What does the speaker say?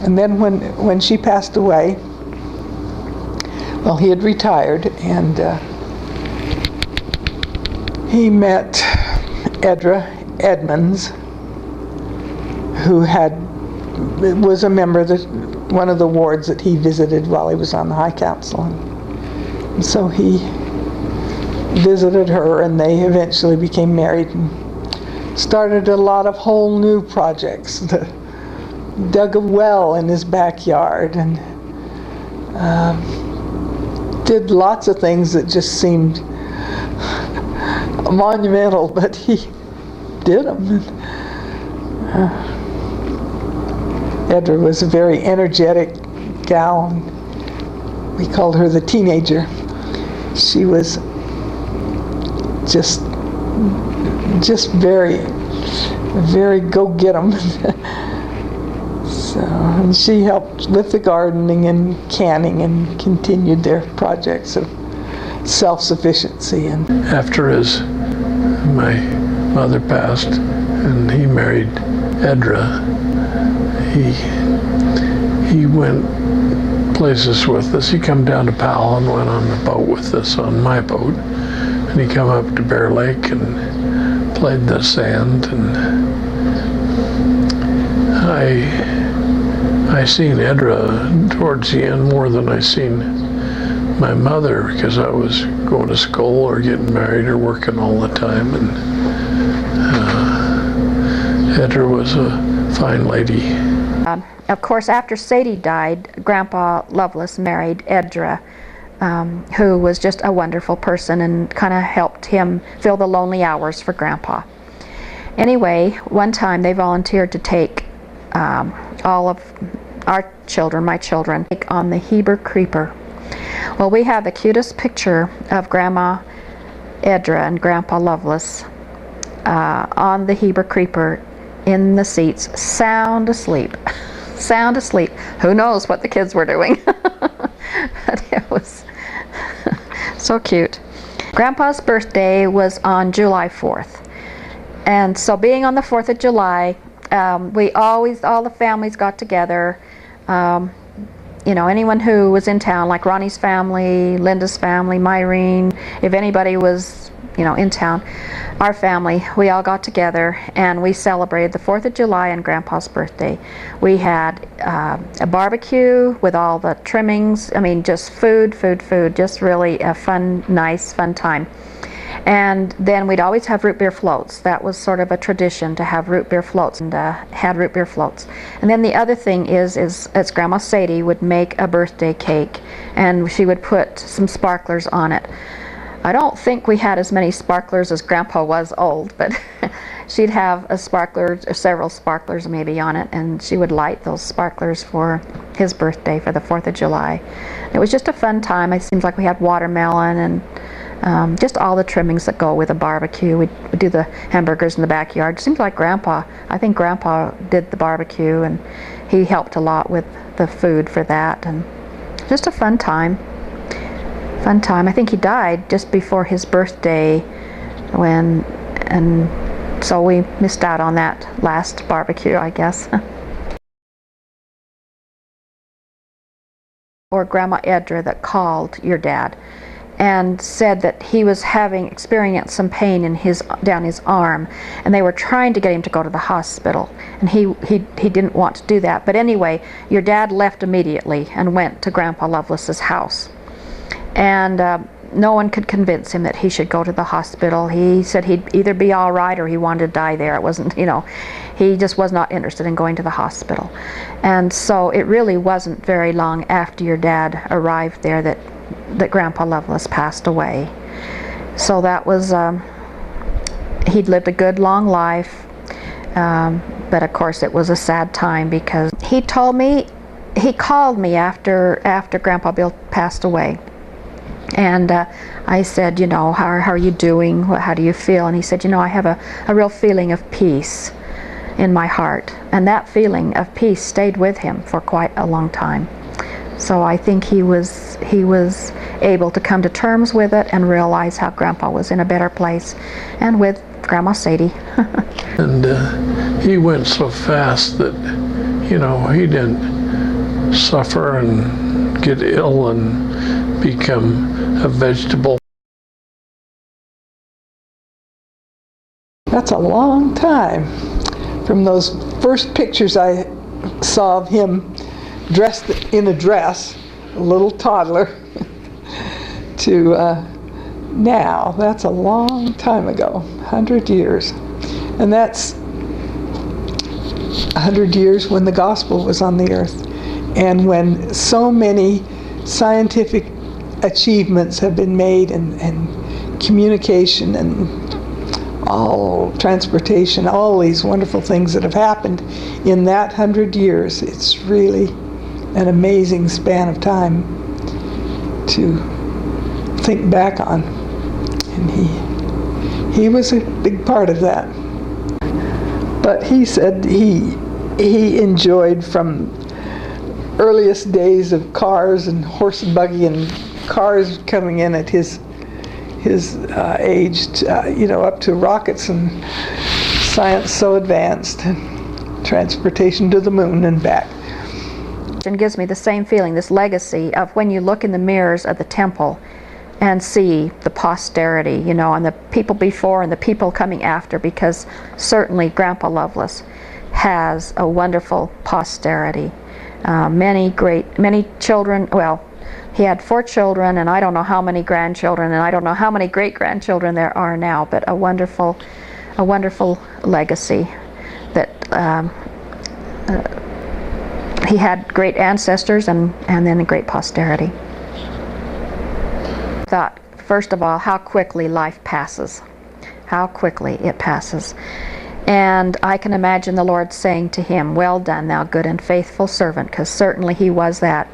And then when she passed away, well, he had retired, and he met Edra Edmonds, who was a member of one of the wards that he visited while he was on the High Council. And so he visited her, and they eventually became married and started a lot of whole new projects. Dug a well in his backyard and did lots of things that just seemed monumental, but he did them. Edra was a very energetic gal, and we called her the teenager. She was just very, very go-get-em. So, and she helped with the gardening and canning and continued their projects of self-sufficiency. And after my mother passed and he married Edra, he went places with us. He come down to Powell and went on the boat with us, on my boat, and he come up to Bear Lake and played the sand. And I seen Edra towards the end more than I seen my mother, because I was going to school or getting married or working all the time. And Edra was a fine lady. Of course, after Sadie died, Grandpa Lovelace married Edra, who was just a wonderful person and kind of helped him fill the lonely hours for Grandpa. Anyway, one time they volunteered to take all of our children, my children, on the Heber Creeper. Well, we have the cutest picture of Grandma Edra and Grandpa Lovelace on the Heber Creeper in the seats, sound asleep. Sound asleep. Who knows what the kids were doing? But it was so cute. Grandpa's birthday was on July 4th. And so being on the 4th of July, all the families got together. You know, anyone who was in town, like Ronnie's family, Linda's family, Myrene, if anybody was, you know, in town, our family, we all got together and we celebrated the 4th of July and Grandpa's birthday. We had a barbecue with all the trimmings. I mean, just food, just really a nice, fun time. And then we'd always have root beer floats. That was sort of a tradition to have root beer floats, and had root beer floats. And then the other thing is Grandma Sadie would make a birthday cake, and she would put some sparklers on it. I don't think we had as many sparklers as Grandpa was old, but she'd have a sparkler, or several sparklers maybe on it, and she would light those sparklers for his birthday, for the 4th of July. It was just a fun time. It seems like we had watermelon and just all the trimmings that go with a barbecue. We'd do the hamburgers in the backyard. It seems like I think Grandpa did the barbecue, and he helped a lot with the food for that, and just a fun time. I think he died just before his birthday, and so we missed out on that last barbecue, I guess. Or Grandma Edra that called your dad and said that he was experienced some pain in down his arm, and they were trying to get him to go to the hospital, and he didn't want to do that. But anyway, your dad left immediately and went to Grandpa Lovelace's house, and no one could convince him that he should go to the hospital. He said he'd either be all right or he wanted to die there. It wasn't, you know, he just was not interested in going to the hospital. And so it really wasn't very long after your dad arrived there that Grandpa Lovelace passed away. So that was, he'd lived a good long life, but of course it was a sad time, because he called me after Grandpa Bill passed away. And I said, you know, how are you doing? How do you feel? And he said, you know, I have a real feeling of peace in my heart. And that feeling of peace stayed with him for quite a long time. So I think he was able to come to terms with it and realize how Grandpa was in a better place, and with Grandma Sadie. And he went so fast that, you know, he didn't suffer and get ill and become a vegetable. That's a long time. From those first pictures I saw of him dressed in a dress, a little toddler, to now. That's a long time ago, 100 years. And that's 100 years when the gospel was on the earth, and when so many scientific achievements have been made, and communication and all transportation, all these wonderful things that have happened in that 100 years. It's really an amazing span of time to think back on. And he was a big part of that. But he said he enjoyed from earliest days of cars and horse and buggy and cars coming in at his age, up to rockets and science so advanced, and transportation to the moon and back. And gives me the same feeling, this legacy of when you look in the mirrors of the temple and see the posterity, and the people before and the people coming after, because certainly Grandpa Lovelace has a wonderful posterity. Many children, well, he had 4 children, and I don't know how many grandchildren, and I don't know how many great-grandchildren there are now, but a wonderful legacy that he had great ancestors and then a great posterity. Thought, first of all, how quickly life passes. How quickly it passes. And I can imagine the Lord saying to him, "Well done, thou good and faithful servant," because certainly he was that.